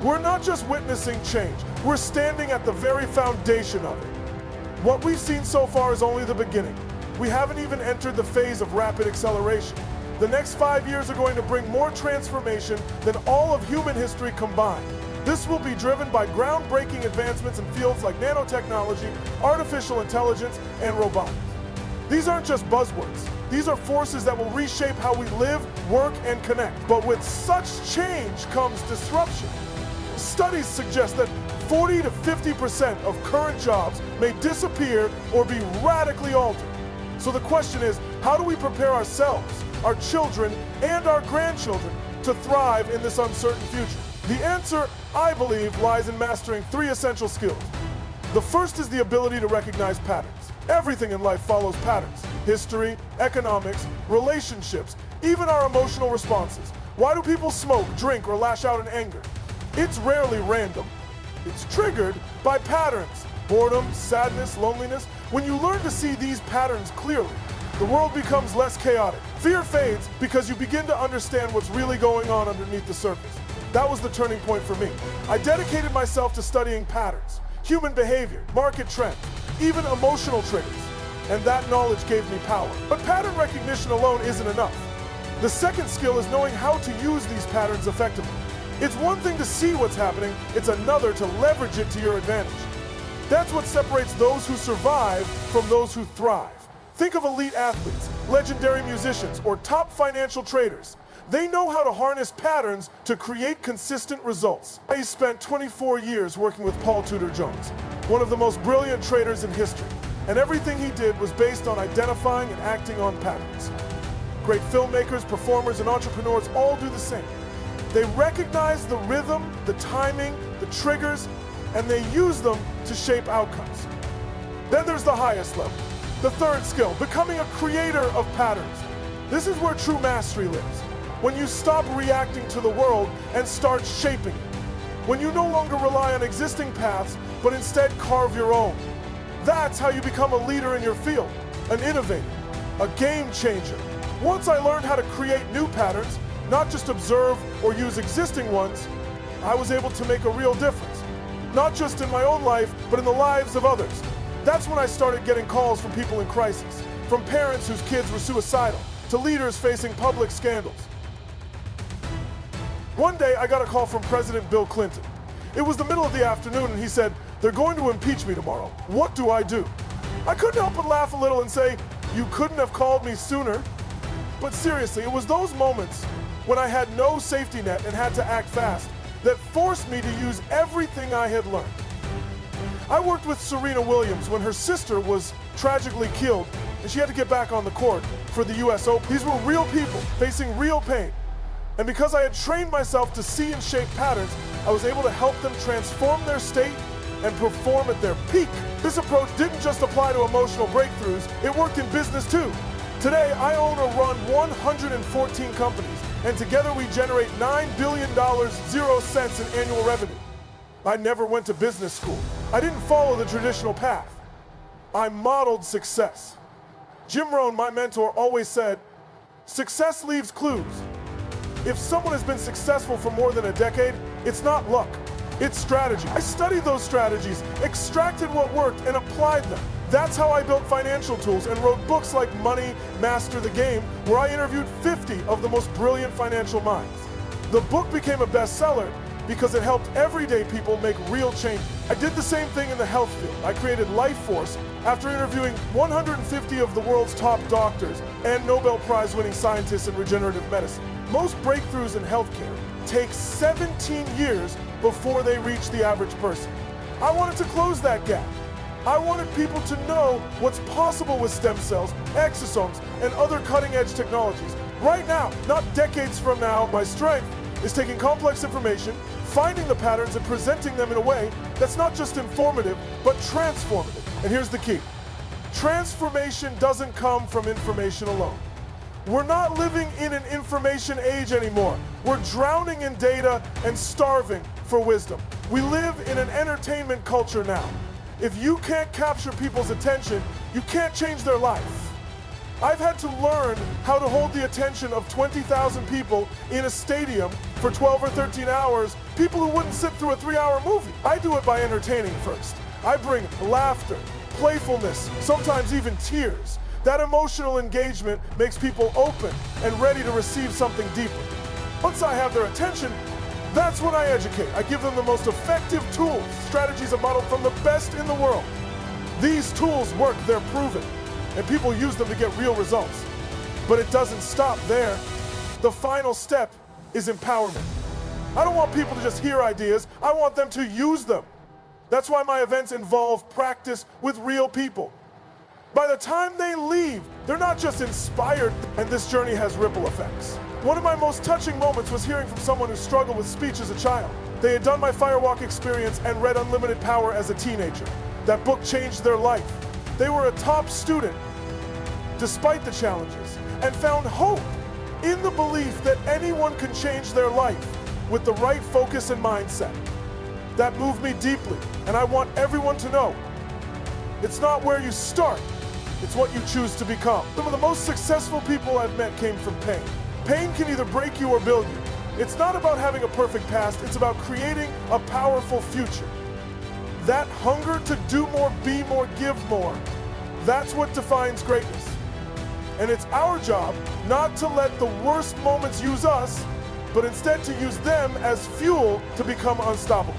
We're not just witnessing change, we're standing at the very foundation of it. What we've seen so far is only the beginning. We haven't even entered the phase of rapid acceleration. The next 5 years are going to bring more transformation than all of human history combined. This will be driven by groundbreaking advancements in fields like nanotechnology, artificial intelligence, and robotics. These aren't just buzzwords. These are forces that will reshape how we live, work, and connect. But with such change comes disruption. Studies suggest that 40 to 50% of current jobs may disappear or be radically altered. So the question is, how do we prepare ourselves, our children, and our grandchildren to thrive in this uncertain future? The answer, I believe, lies in mastering 3 essential skills. The first is the ability to recognize patterns. Everything in life follows patterns. History, economics, relationships, even our emotional responses. Why do people smoke, drink, or lash out in anger? It's rarely random. It's triggered by patterns. Boredom, sadness, loneliness. When you learn to see these patterns clearly, the world becomes less chaotic. Fear fades because you begin to understand what's really going on underneath the surface. That was the turning point for me. I dedicated myself to studying patterns, human behavior, market trends, even emotional triggers. And that knowledge gave me power. But pattern recognition alone isn't enough. The second skill is knowing how to use these patterns effectively. It's one thing to see what's happening, it's another to leverage it to your advantage. That's what separates those who survive from those who thrive. Think of elite athletes, legendary musicians, or top financial traders. They know how to harness patterns to create consistent results. I spent 24 years working with Paul Tudor Jones, one of the most brilliant traders in history, and everything he did was based on identifying and acting on patterns. Great filmmakers, performers, and entrepreneurs all do the same. They recognize the rhythm, the timing, the triggers, and they use them to shape outcomes. Then there's the highest level, the third skill, becoming a creator of patterns. This is where true mastery lives. When you stop reacting to the world and start shaping it. When you no longer rely on existing paths, but instead carve your own. That's how you become a leader in your field, an innovator, a game changer. Once I learned how to create new patterns, not just observe or use existing ones, I was able to make a real difference. Not just in my own life, but in the lives of others. That's when I started getting calls from people in crisis, from parents whose kids were suicidal, to leaders facing public scandals. One day, I got a call from President Bill Clinton. It was the middle of the afternoon, and he said, "They're going to impeach me tomorrow. What do I do?" I couldn't help but laugh a little and say, "You couldn't have called me sooner." But seriously, it was those moments when I had no safety net and had to act fast that forced me to use everything I had learned. I worked with Serena Williams when her sister was tragically killed and she had to get back on the court for the US Open. These were real people facing real pain. And because I had trained myself to see and shape patterns, I was able to help them transform their state and perform at their peak. This approach didn't just apply to emotional breakthroughs, it worked in business too. Today, I own or run 114 companies, and together we generate $9 billion, 0 cents in annual revenue. I never went to business school. I didn't follow the traditional path. I modeled success. Jim Rohn, my mentor, always said, "Success leaves clues." If someone has been successful for more than a decade, it's not luck, it's strategy. I studied those strategies, extracted what worked, and applied them. That's how I built financial tools and wrote books like Money, Master the Game, where I interviewed 50 of the most brilliant financial minds. The book became a bestseller because it helped everyday people make real changes. I did the same thing in the health field. I created Life Force after interviewing 150 of the world's top doctors and Nobel Prize-winning scientists in regenerative medicine. Most breakthroughs in healthcare take 17 years before they reach the average person. I wanted to close that gap. I wanted people to know what's possible with stem cells, exosomes, and other cutting-edge technologies. Right now, not decades from now, my strength is taking complex information, finding the patterns and presenting them in a way that's not just informative, but transformative. And here's the key. Transformation doesn't come from information alone. We're not living in an information age anymore. We're drowning in data and starving for wisdom. We live in an entertainment culture now. If you can't capture people's attention, you can't change their life. I've had to learn how to hold the attention of 20,000 people in a stadium for 12 or 13 hours, people who wouldn't sit through a 3-hour movie. I do it by entertaining first. I bring laughter, playfulness, sometimes even tears. That emotional engagement makes people open and ready to receive something deeper. Once I have their attention, that's when I educate. I give them the most effective tools. Strategies are modeled from the best in the world. These tools work, they're proven, and people use them to get real results. But it doesn't stop there. The final step is empowerment. I don't want people to just hear ideas, I want them to use them. That's why my events involve practice with real people. By the time they leave, they're not just inspired, and this journey has ripple effects. One of my most touching moments was hearing from someone who struggled with speech as a child. They had done my Firewalk experience and read Unlimited Power as a teenager. That book changed their life. They were a top student, despite the challenges, and found hope in the belief that anyone can change their life with the right focus and mindset. That moved me deeply, and I want everyone to know, it's not where you start, it's what you choose to become. Some of the most successful people I've met came from pain. Pain can either break you or build you. It's not about having a perfect past, it's about creating a powerful future. That hunger to do more, be more, give more, that's what defines greatness. And it's our job not to let the worst moments use us, but instead to use them as fuel to become unstoppable.